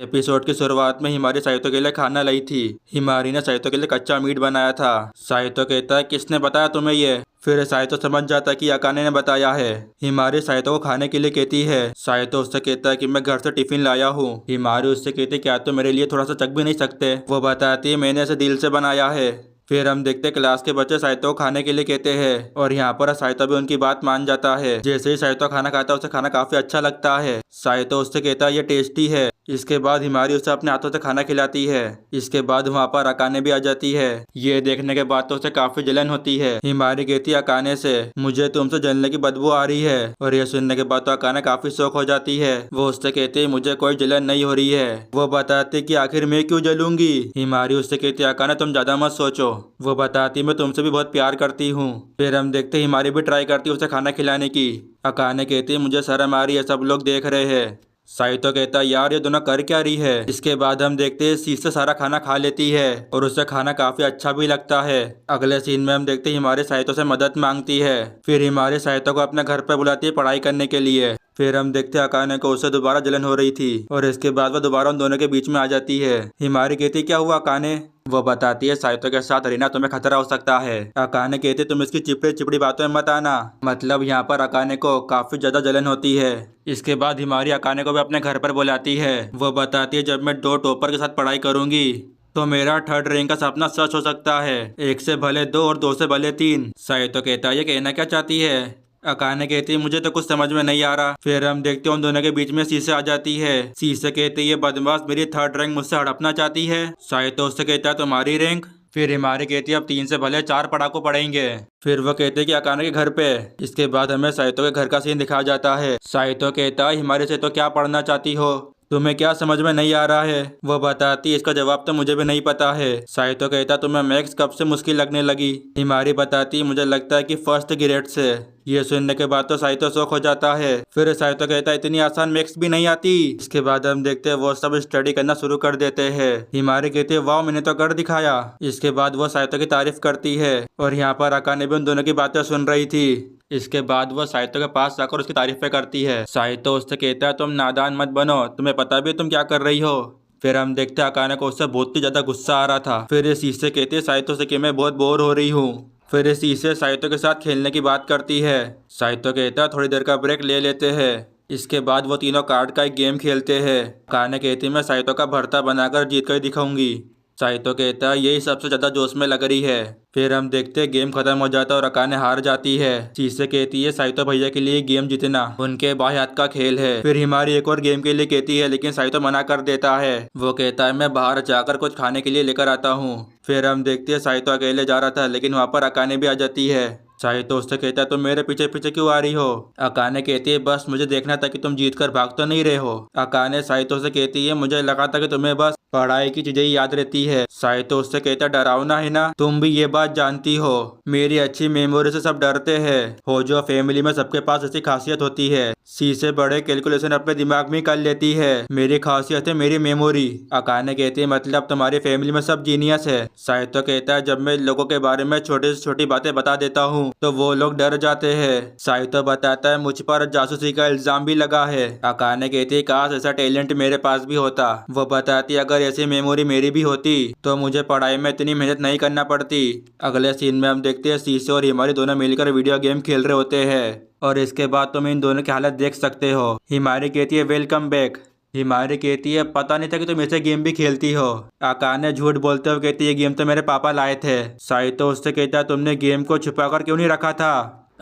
Episode की शुरुआत में हिमारी साहित्य के लिए खाना लाई थी। हिमारी ने साहित्य के लिए कच्चा मीट बनाया था। साहित्य कहता है, किसने बताया तुम्हें ये? फिर साहित्य समझ जाता है कि अकाने ने बताया है। हिमारी साहित्य को खाने के लिए कहती है। साहित्य उससे कहता है कि मैं घर से टिफिन लाया हूँ। हिमारी उससे कहती है, क्या तुम मेरे लिए थोड़ा सा चख भी नहीं सकते? वो बताती है, मैंने इसे दिल से बनाया है। फिर हम देखते क्लास के बच्चे साहित्य को खाने के लिए कहते हैं और यहाँ पर साहित्य भी उनकी बात मान जाता है। जैसे ही साहित्य खाना खाता है उसे खाना काफी अच्छा लगता है। साहित्य उससे कहता है, ये टेस्टी है। इसके बाद हिमारी उसे अपने हाथों से खाना खिलाती है। इसके बाद वहाँ पर अकाने भी आ जाती है। ये देखने के बाद तो उसे काफी जलन होती है। हिमारी कहती है अकाने से, मुझे तुमसे जलने की बदबू आ रही है। और ये सुनने के बाद तो अकाने काफी शौक हो जाती है। वो उससे कहती है, मुझे कोई जलन नहीं हो रही है। वो बताती कि आखिर मैं क्यों जलूंगी? हिमारी उससे कहती है, अकाने तुम ज्यादा मत सोचो। वो बताती मैं तुमसे भी बहुत प्यार करती हूँ। फिर हम देखते हिमारी भी ट्राई करती है उसे खाना खिलाने की। अकाने कहती है, मुझे शर्म आ रही है, सब लोग देख रहे हैं। साहित्य कहता है, यार ये दोनों कर क्या रही है? इसके बाद हम देखते हैं शीश से सारा खाना खा लेती है और उसे खाना काफी अच्छा भी लगता है। अगले सीन में हम देखते हैं हिमारे साहित्य से मदद मांगती है। फिर हिमारे साहित्य को अपने घर पर बुलाती है पढ़ाई करने के लिए। फिर हम देखते हैं अकाने को उससे दोबारा जलन हो रही थी और इसके बाद वो दोबारा उन दोनों के बीच में आ जाती है। हिमारी कहती, क्या हुआ अकाने? वो बताती है, साहित्य के साथ रीना तुम्हें खतरा हो सकता है। अकाने कहते, तुम इसकी चिपड़ी चिपड़ी बातों में मत आना। मतलब यहाँ पर अकाने को काफी ज्यादा जलन होती है। इसके बाद हिमारी अकाने को भी अपने घर पर बुलाती है। वो बताती है, जब मैं 2 टॉपर के साथ पढ़ाई करूंगी तो मेरा 3rd रैंक का सपना सच हो सकता है। 1 से भले 2 और 2 से भले 3। साहित्य कहता है, ये कहना क्या चाहती है? अकाने कहती है, मुझे तो कुछ समझ में नहीं आ रहा। फिर हम देखते हैं उन दोनों के बीच में शीशे आ जाती है। शीशे कहती है, ये बदमाश मेरी 3rd रैंक मुझसे हड़पना चाहती है। साहित्य उससे कहता है, तुम्हारी रैंक? फिर हिमारी कहती है, अब 3 से भले 4 पढ़ाकू पढ़ेंगे। फिर वो कहते हैं कि अकाने के घर पे। इसके बाद हमें साहित्य के घर का सीन दिखाया जाता है। साहित्य कहता है, हिमारी से तो क्या पढ़ना चाहती हो? तुम्हें क्या समझ में नहीं आ रहा है? वो बताती है, इसका जवाब तो मुझे भी नहीं पता है। साहित्य कहता, तुम्हें मैथ्स कब से मुश्किल लगने लगी? हिमारी बताती, मुझे लगता है कि 1st ग्रेड से। ये सुनने के बाद तो साहित्य शौक हो जाता है। फिर साहित्य कहता है, इतनी आसान मैथ्स भी नहीं आती। इसके बाद हम देखते हैं वो सब स्टडी करना शुरू कर देते हैं। हिमारी कहती है, वाह मैंने तो कर दिखाया। इसके बाद वो साहित्य की तारीफ करती है और यहाँ पर अकाने भी उन दोनों की बातें सुन रही थी। इसके बाद वह साहित्य के पास जाकर उसकी तारीफें करती है। साहित्य उससे कहता है, तुम नादान मत बनो, तुम्हें पता भी है तुम क्या कर रही हो। फिर हम देखते हैं अकाने को उससे बहुत ही ज्यादा गुस्सा आ रहा था। फिर इस शीशे कहते हैं साहित्य से कि मैं बहुत बोर हो रही हूँ। फिर इस शीशे साहित्य के साथ खेलने की बात करती है। साहित्य कहता है, थोड़ी देर का ब्रेक ले लेते हैं। इसके बाद वो तीनों कार्ड का एक गेम खेलते हैं। अकाने कहती है, मैं साहित्य का भरता बनाकर जीत कर दिखाऊंगी। साहित्य कहता है, यही सबसे ज्यादा जोश में लग रही है। फिर हम देखते हैं गेम खत्म हो जाता है और अकाने हार जाती है। शीशे कहती है, साहित्य भैया के लिए गेम जीतना उनके बाएं हाथ का खेल है। फिर हिमारी एक और गेम के लिए कहती है लेकिन साहित्य मना कर देता है। वो कहता है, मैं बाहर जाकर कुछ खाने के लिए लेकर आता हूँ। फिर हम देखते हैं साहित्य अकेले जा रहा था लेकिन वहाँ पर अकाने भी आ जाती है। साहित्य उससे कहता है, तुम मेरे पीछे पीछे क्यों आ रही हो? अकाने कहती है, बस मुझे देखना था कि तुम जीत कर भाग तो नहीं रहे हो। अकाने साहित्य से कहती है, मुझे लगा था कि तुम्हें बस पढ़ाई की चीजें ही याद रहती है। साहित्य उससे कहता है, डरावना है ना, तुम भी ये बात जानती हो। मेरी अच्छी मेमोरी से सब डरते हैं। हो जो फैमिली में सबके पास ऐसी खासियत होती है। सी बड़े कैलकुलेशन अपने दिमाग में कर लेती है। मेरी खासियत है मेरी मेमोरी। अकाने कहती है, मतलब तुम्हारी फैमिली में सब जीनियस है। साहित्य कहता है, जब मैं लोगों के बारे में छोटी से छोटी बातें बता देता हूँ तो वो लोग डर जाते हैं। साहित्य बताता है, मुझ पर जासूसी का इल्जाम भी लगा है। अकाने कहती है, काश ऐसा टैलेंट मेरे पास भी होता। वो बताती है, अगर ऐसी मेमोरी मेरी भी होती तो मुझे पढ़ाई में इतनी मेहनत नहीं करना पड़ती। अगले सीन में हम देखते हैं शीशे और हिमारी दोनों मिलकर वीडियो गेम खेल रहे होते हैं और इसके बाद तुम इन दोनों की हालत देख सकते हो। हिमारी कहती है, वेलकम बैक। हिमारी कहती है, पता नहीं था कि तुम ऐसे गेम भी खेलती हो। अकाने झूठ बोलते हुए कहती है, गेम तो मेरे पापा लाए थे। साहित्य उससे कहता है, तुमने गेम को छुपा कर क्यों नहीं रखा था?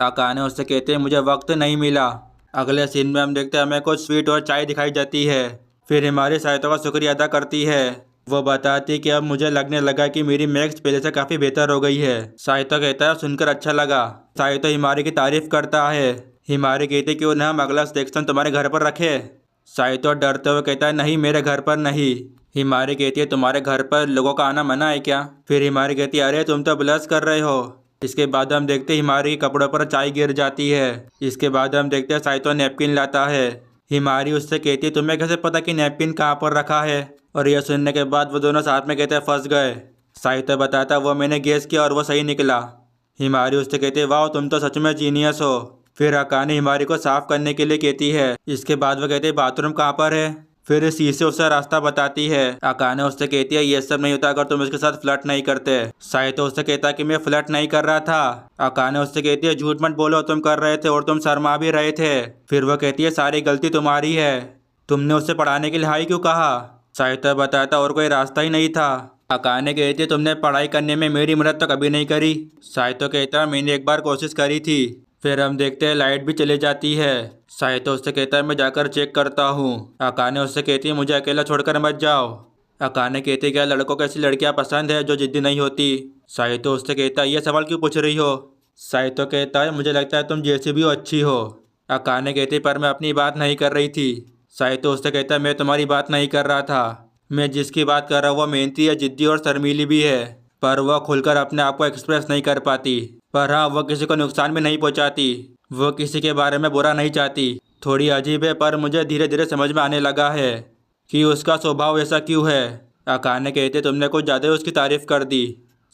अकाने उससे कहते हैं, मुझे वक्त नहीं मिला। अगले सीन में हम देखते हैं हमें कुछ स्वीट और चाय दिखाई जाती है। फिर हिमारी साहित्य का शुक्रिया अदा करती है। वो बताती कि अब मुझे लगने लगा कि मेरी मैथ्स पहले से काफी बेहतर हो गई है। साहित्य कहता है, सुनकर अच्छा लगा। साहित्य हिमारी की तारीफ करता है। हिमारी कहती कि उन्हें हम अगला सेक्शन तुम्हारे घर पर रखे। साहित्य डरते हुए कहता है, नहीं मेरे घर पर नहीं। हिमारी कहती है, तुम्हारे घर पर लोगों का आना मना है क्या? फिर हिमारी कहती है, अरे तुम तो ब्लश कर रहे हो। इसके बाद हम देखते हैं हिमारी के कपड़ों पर चाय गिर जाती है। इसके बाद हम देखते हैं साहित्य नैपकिन लाता है। हिमारी उससे कहती है, तुम्हें कैसे पता कि नैपकिन कहाँ पर रखा है? और यह सुनने के बाद वो दोनों साथ में कहते हैं, फंस गए। साहित्य बताता, वो मैंने गेस किया और वो सही निकला। हिमारी उससे कहती है, वाह तुम तो सच में जीनियस हो। फिर अकाने हिमारी को साफ करने के लिए कहती है। इसके बाद वो कहते हैं, बाथरूम कहाँ पर है? फिर शीशे उससे रास्ता बताती है। अकाने उससे कहती है ये सब नहीं होता अगर तुम इसके साथ फ्लर्ट नहीं करते। साइतो उससे कहता है कि मैं फ्लर्ट नहीं कर रहा था। अकाने उससे कहती है झूठ मत बोलो, तुम कर रहे थे और तुम शर्मा भी रहे थे। फिर वह कहती है सारी गलती तुम्हारी है, तुमने उससे पढ़ाने के लिए हाई क्यों कहा। साइतो बताता और कोई रास्ता ही नहीं था। अकाने कहती है तुमने पढ़ाई करने में मेरी मदद तो कभी नहीं करी। साइतो कहता है मैंने एक बार कोशिश करी थी। फिर हम देखते हैं लाइट भी चली जाती है। साइतो उससे कहता है मैं जाकर चेक करता हूँ। अकाने उससे कहती है मुझे अकेला छोड़कर मत जाओ। अकाने कहती है क्या लड़कों को ऐसी लड़कियाँ पसंद है जो जिद्दी नहीं होती। साइतो उससे कहता है ये सवाल क्यों पूछ रही हो। साइतो कहता है मुझे लगता है तुम जैसी भी हो अच्छी हो। अकाने कहती पर मैं अपनी बात नहीं कर रही थी। साइतो उससे कहता है मैं तुम्हारी बात नहीं कर रहा था, मैं जिसकी बात कर रहा हूँ वो मेहनती है, जिद्दी और शर्मीली भी है, पर वह खुलकर अपने आप को एक्सप्रेस नहीं कर पाती। पर हाँ वह किसी को नुकसान भी नहीं पहुँचाती, वो किसी के बारे में बुरा नहीं चाहती। थोड़ी अजीब है पर मुझे धीरे धीरे समझ में आने लगा है कि उसका स्वभाव ऐसा क्यों है। अकाने कहते तुमने कुछ ज़्यादा उसकी तारीफ कर दी।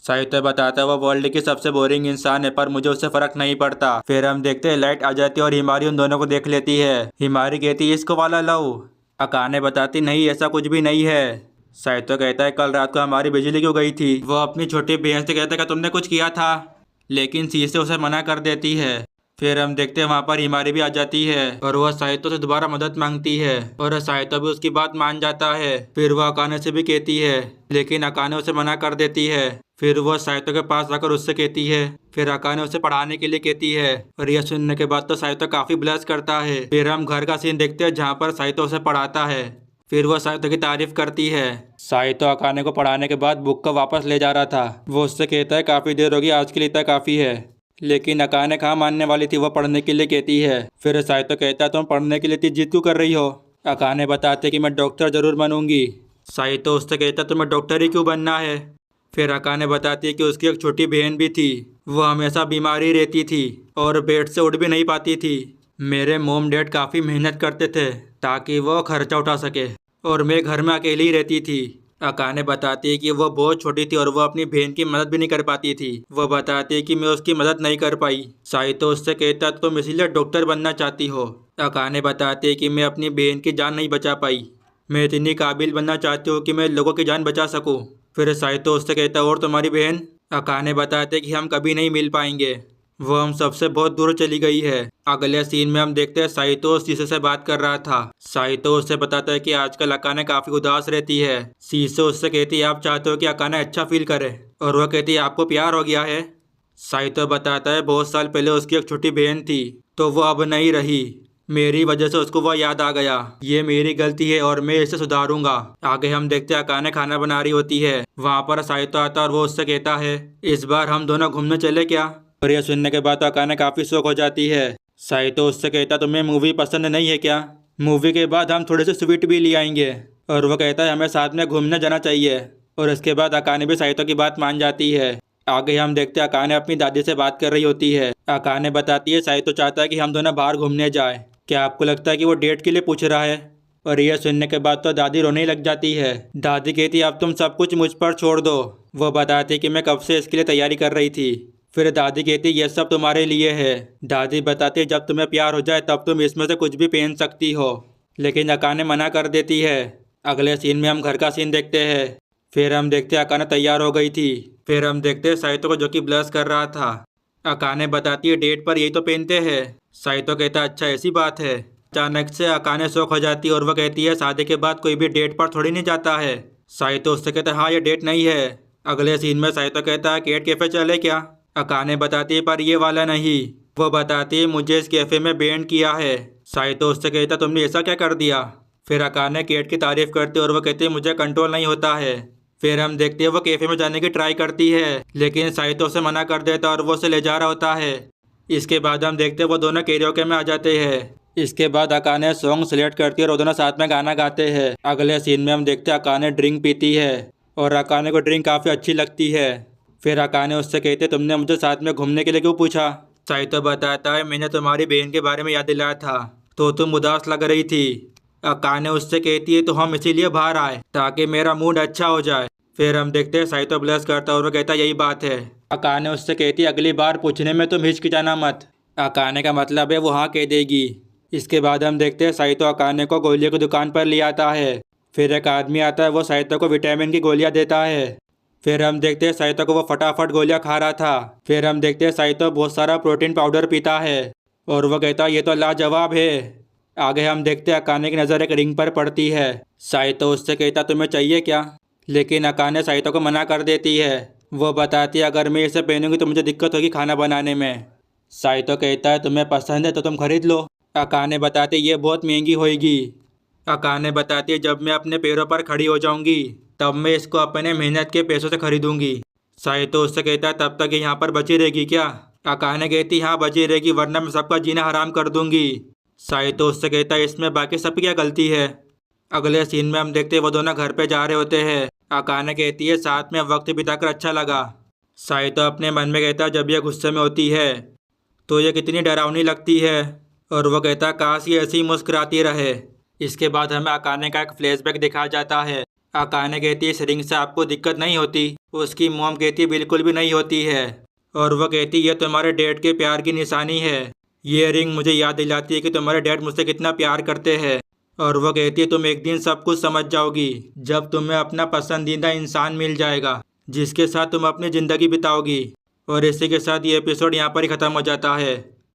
साहित्य बताता है वह वर्ल्ड की सबसे बोरिंग इंसान है पर मुझे उससे फर्क नहीं पड़ता। फिर हम देखते हैं लाइट आ जाती है और हिमारी उन दोनों को देख लेती है। हिमारी कहती है इसको वाला लो। अकाने बताती नहीं ऐसा कुछ भी नहीं है। साहित्य कहता है कल रात को हमारी बिजली क्यों गई थी। वो अपनी छोटी बहन से कहता है कि तुमने कुछ किया था, लेकिन शीशे उसे मना कर देती है। फिर हम देखते हैं वहाँ पर हिमारी भी आ जाती है और वह साहित्य से दोबारा मदद मांगती है और साहित्य भी उसकी बात मान जाता है। फिर वह अकाने से भी कहती है लेकिन अकाने उसे मना कर देती है। फिर वह साहित्य के पास आकर उससे कहती है, फिर अकाने उसे पढ़ाने के लिए कहती है और यह सुनने के बाद तो साहित्य काफी ब्लश करता है। फिर हम घर का सीन देखते हैं जहाँ पर साहित्य उसे पढ़ाता है। फिर वह साहित्य की तारीफ करती है। साहित्य अकाने को पढ़ाने के बाद बुक को वापस ले जा रहा था। वो उससे कहता है काफी देर होगी, आज के लिए इतना काफी है। लेकिन अकाने कहाँ मानने वाली थी, वह पढ़ने के लिए कहती है। फिर साहित्य कहता है तुम पढ़ने के लिए इतनी जिद क्यों कर रही हो। अकाने बताते कि मैं डॉक्टर जरूर बनूंगी। साहित्य उससे कहता तुम्हें डॉक्टर ही क्यों बनना है। फिर अकाने बताती है कि उसकी एक छोटी बहन भी थी, वो हमेशा बीमार ही रहती थी और बेड से उठ भी नहीं पाती थी। मेरे मोम डैड काफ़ी मेहनत करते थे ताकि वो खर्चा उठा सके और मैं घर में अकेली ही रहती थी। अकाने बताती है कि वो बहुत छोटी थी और वो अपनी बहन की मदद भी नहीं कर पाती थी। वो बताती है कि मैं उसकी मदद नहीं कर पाई। साहित्य उससे कहता तुम इसीलिए डॉक्टर बनना चाहती हो। अकाने बताती है कि मैं अपनी बहन की जान नहीं बचा पाई, मैं इतनी काबिल बनना चाहती हूँ कि मैं लोगों की जान बचा सकूँ। फिर साहित्य उससे कहता और तुम्हारी बहन। अकाने बताते कि हम कभी नहीं मिल पाएंगे, वो हम सबसे बहुत दूर चली गई है। अगले सीन में हम देखते हैं साहित्य शीशे से बात कर रहा था। साहित्य उससे बताता है कि आजकल अकाने काफी उदास रहती है। शीशे उससे कहती है आप चाहते हो कि अकाने अच्छा फील करे, और वह कहती है आपको प्यार हो गया है। साहित्य बताता है बहुत साल पहले उसकी एक छोटी बहन थी तो वो अब नहीं रही, मेरी वजह से उसको वह याद आ गया, ये मेरी गलती है और मैं इसे सुधारूंगा। आगे हम देखते हैं अकाने खाना बना रही होती है। वहाँ पर साहित्य आता है और वो उससे कहता है इस बार हम दोनों घूमने चले क्या। और यह सुनने के बाद तो अकाने काफी शौक हो जाती है। साहित्य उससे कहता तुम्हें मूवी पसंद नहीं है क्या, मूवी के बाद हम थोड़े से स्वीट भी ले आएंगे। और वह कहता है हमें साथ में घूमने जाना चाहिए। और इसके बाद अकाने भी साहित्य की बात मान जाती है। आगे हम देखते हैं अकाने अपनी दादी से बात कर रही होती है। अकाने बताती है साहित्य चाहता है कि हम दोनों बाहर घूमने जाए, क्या आपको लगता है कि वो डेट के लिए पूछ रहा है। और यह सुनने के बाद तो दादी रोने लग जाती है। दादी कहती अब तुम सब कुछ मुझ पर छोड़ दो। वो बताती कि मैं कब से इसके लिए तैयारी कर रही थी। फिर दादी कहती यह सब तुम्हारे लिए है। दादी बताती जब तुम्हें प्यार हो जाए तब तुम इसमें से कुछ भी पहन सकती हो, लेकिन अकाने मना कर देती है। अगले सीन में हम घर का सीन देखते हैं। फिर हम देखते हैं अकाने तैयार हो गई थी। फिर हम देखते हैं साहित्य को जो कि ब्लश कर रहा था। अकाने बताती है डेट पर यही तो पहनते हैं। साहित्य कहता अच्छा ऐसी बात है। अचानक से अकाने शौक हो जाती है और वह कहती है शादी के बाद कोई भी डेट पर थोड़ी नहीं जाता है। साहित्य उससे कहता है हाँ ये डेट नहीं है। अगले सीन में साहित्य कहता है कैट कैफे चले क्या। अकाने बताती है पर ये वाला नहीं। वो बताती है मुझे इस कैफे में बैंड किया है। साहित्य उससे कहता तुमने ऐसा क्या कर दिया। फिर अकाने कैट की तारीफ करती है और वह कहती है मुझे कंट्रोल नहीं होता है। फिर हम देखते हैं वो कैफे में जाने की ट्राई करती है, लेकिन साहित्य उसे मना कर देता और वो उसे ले जा रहा होता है। इसके बाद हम देखते हैं वो दोनों कैरियोके में आ जाते हैं। इसके बाद अकाने सॉन्ग सिलेक्ट करती है और वो दोनों साथ में गाना गाते हैं। अगले सीन में हम देखते हैं अकाने ड्रिंक पीती है और अकाने को ड्रिंक काफ़ी अच्छी लगती है। फिर अकाने उससे कहते तुमने मुझे साथ में घूमने के लिए क्यों पूछा। साहित्य बताता है मैंने तुम्हारी बहन के बारे में याद दिलाया था तो तुम उदास लग रही थी। अकाने उससे कहती है तो हम इसीलिए बाहर आए ताकि मेरा मूड अच्छा हो जाए। फिर हम देखते हैं साहित्य ब्लश करता है और वो कहता है यही बात है। अकाने उससे कहती है अगली बार पूछने में तुम हिचकिचाना मत। अकाने का मतलब है वो हाँ कह देगी। इसके बाद हम देखते हैं साइतो अकाने को गोलियों की दुकान पर ले आता है। फिर एक आदमी आता है, वो साइतो को विटामिन की गोलियां देता है। फिर हम देखते हैं साइतो को वो फटाफट गोलियां खा रहा था। फिर हम देखते हैं साइतो बहुत सारा प्रोटीन पाउडर पीता है और वो कहता है ये तो लाजवाब है। आगे हम देखते हैं अकाने की नज़र एक रिंग पर पड़ती है। साइतो उससे कहता तुम्हें चाहिए क्या, लेकिन अकाने साइतो को मना कर देती है। वो बताती है अगर मैं इसे पहनूंगी तो मुझे दिक्कत होगी खाना बनाने में। साइतो कहता है तुम्हें पसंद है तो तुम खरीद लो। अकाने बताती है ये बहुत महंगी होगी। अकाने बताती है जब मैं अपने पैरों पर खड़ी हो जाऊंगी तब मैं इसको अपने मेहनत के पैसों से खरीदूंगी। साइतो उससे कहता है तब तक ये यहाँ पर बची रहेगी क्या। अकाने कहती हाँ बची रहेगी, वरना मैं सबका जीना हराम कर दूंगी। साइतो उससे कहता है इसमें बाकी सबकी क्या गलती है। अगले सीन में हम देखते हैं वो दोनों घर पे जा रहे होते हैं। अकाने कहती है साथ में वक्त बिताकर अच्छा लगा। साइतो अपने मन में कहता है जब ये गुस्से में होती है तो ये कितनी डरावनी लगती है। और वो कहता काश ये ऐसी ही मुस्कुराती रहे। इसके बाद हमें अकाने का एक फ्लैशबैक दिखाया जाता है। अकाने कहती है इस रिंग से आपको दिक्कत नहीं होती। उसकी मॉम कहती है बिल्कुल भी नहीं होती है। और वो कहती है ये तुम्हारे डैड के प्यार की निशानी है। ये रिंग मुझे याद दिलाती है कि तुम्हारे डैड मुझसे कितना प्यार करते हैं। और वो कहती है तुम एक दिन सब कुछ समझ जाओगी जब तुम्हें अपना पसंदीदा इंसान मिल जाएगा जिसके साथ तुम अपनी ज़िंदगी बिताओगी। और इसी के साथ ये एपिसोड यहाँ पर ही ख़त्म हो जाता है।